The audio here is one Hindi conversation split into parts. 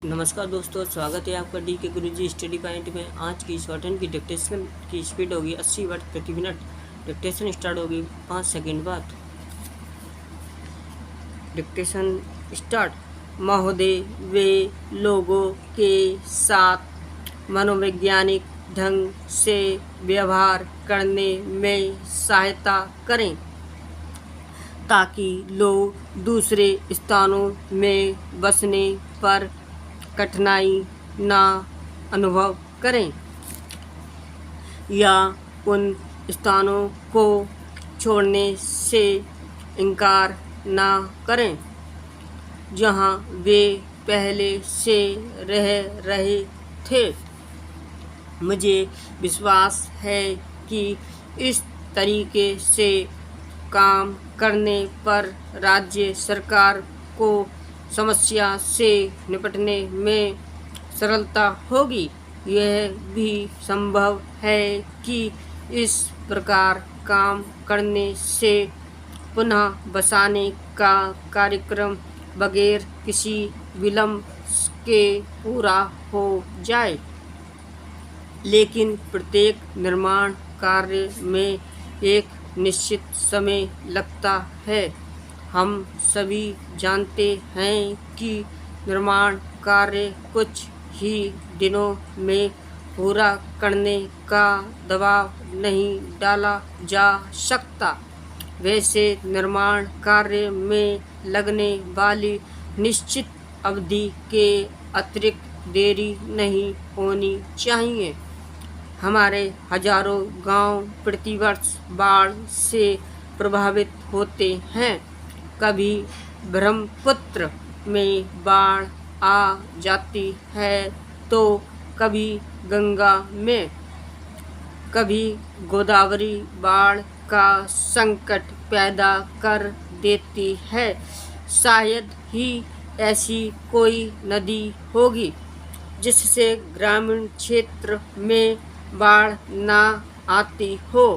नमस्कार दोस्तों, स्वागत है आपका डी के गुरुजी स्टडी पॉइंट में। आज की शॉर्टहैंड की डिक्टेशन की स्पीड होगी 80 वर्ड प्रति मिनट। डिक्टेशन स्टार्ट होगी 5 सेकंड बाद। Dictation start. महोदय, वे लोगों के साथ मनोवैज्ञानिक ढंग से व्यवहार करने में सहायता करें ताकि लोग दूसरे स्थानों में बसने पर कठिनाई ना अनुभव करें या उन स्थानों को छोड़ने से इनकार ना करें जहां वे पहले से रह रहे थे। मुझे विश्वास है कि इस तरीके से काम करने पर राज्य सरकार को समस्या से निपटने में सरलता होगी। यह भी संभव है कि इस प्रकार काम करने से पुनः बसाने का कार्यक्रम बगैर किसी विलंब के पूरा हो जाए, लेकिन प्रत्येक निर्माण कार्य में एक निश्चित समय लगता है। हम सभी जानते हैं कि निर्माण कार्य कुछ ही दिनों में पूरा करने का दबाव नहीं डाला जा सकता। वैसे निर्माण कार्य में लगने वाली निश्चित अवधि के अतिरिक्त देरी नहीं होनी चाहिए। हमारे हजारों गांव प्रतिवर्ष बाढ़ से प्रभावित होते हैं। कभी ब्रह्मपुत्र में बाढ़ आ जाती है तो कभी गंगा में, कभी गोदावरी बाढ़ का संकट पैदा कर देती है। शायद ही ऐसी कोई नदी होगी जिससे ग्रामीण क्षेत्र में बाढ़ ना आती हो।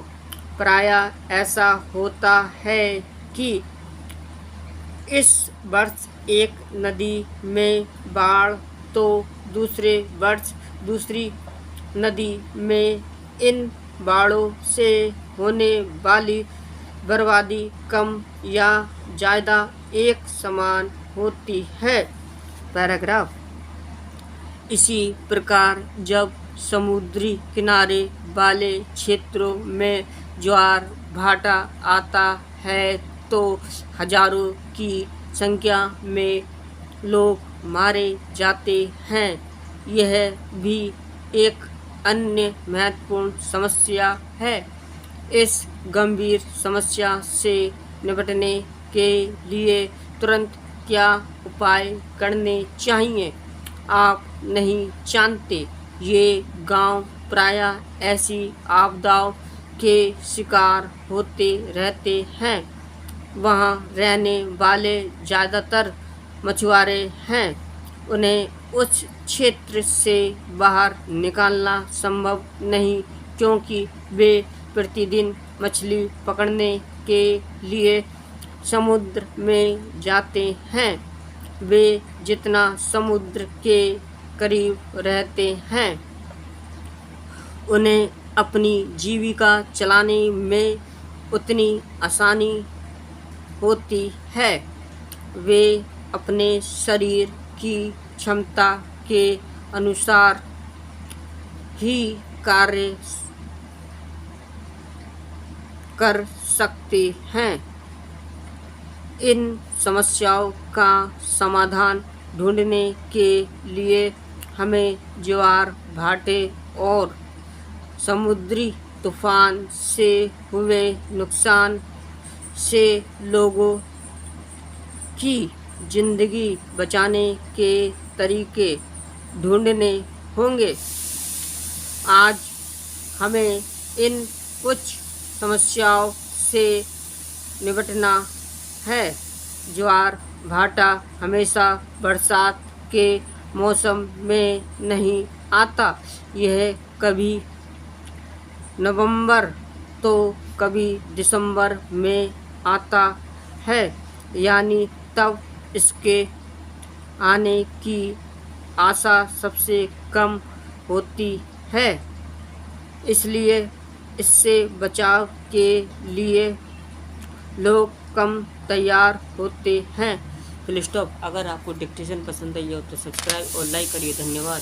प्रायः ऐसा होता है कि इस वर्ष एक नदी में बाढ़ तो दूसरे वर्ष दूसरी नदी में। इन बाढ़ों से होने वाली बर्बादी कम या ज़्यादा एक समान होती है। पैराग्राफ। इसी प्रकार जब समुद्री किनारे वाले क्षेत्रों में ज्वार भाटा आता है तो हजारों की संख्या में लोग मारे जाते हैं। यह भी एक अन्य महत्वपूर्ण समस्या है। इस गंभीर समस्या से निपटने के लिए तुरंत क्या उपाय करने चाहिए, आप नहीं जानते। ये गांव प्रायः ऐसी आपदाओं के शिकार होते रहते हैं। वहाँ रहने वाले ज़्यादातर मछुआरे हैं। उन्हें उस क्षेत्र से बाहर निकालना संभव नहीं, क्योंकि वे प्रतिदिन मछली पकड़ने के लिए समुद्र में जाते हैं। वे जितना समुद्र के करीब रहते हैं, उन्हें अपनी जीविका चलाने में उतनी आसानी होती है। वे अपने शरीर की क्षमता के अनुसार ही कार्य कर सकते हैं। इन समस्याओं का समाधान ढूंढने के लिए हमें ज्वार भाटे और समुद्री तूफान से हुए नुकसान से लोगों की जिंदगी बचाने के तरीके ढूंढने होंगे। आज हमें इन कुछ समस्याओं से निपटना है। ज्वार भाटा हमेशा बरसात के मौसम में नहीं आता। यह कभी नवंबर तो कभी दिसंबर में आता है, यानी तब इसके आने की आशा सबसे कम होती है, इसलिए इससे बचाव के लिए लोग कम तैयार होते हैं। Full stop. अगर आपको डिक्टेशन पसंद आई हो तो सब्सक्राइब और लाइक करिए। धन्यवाद।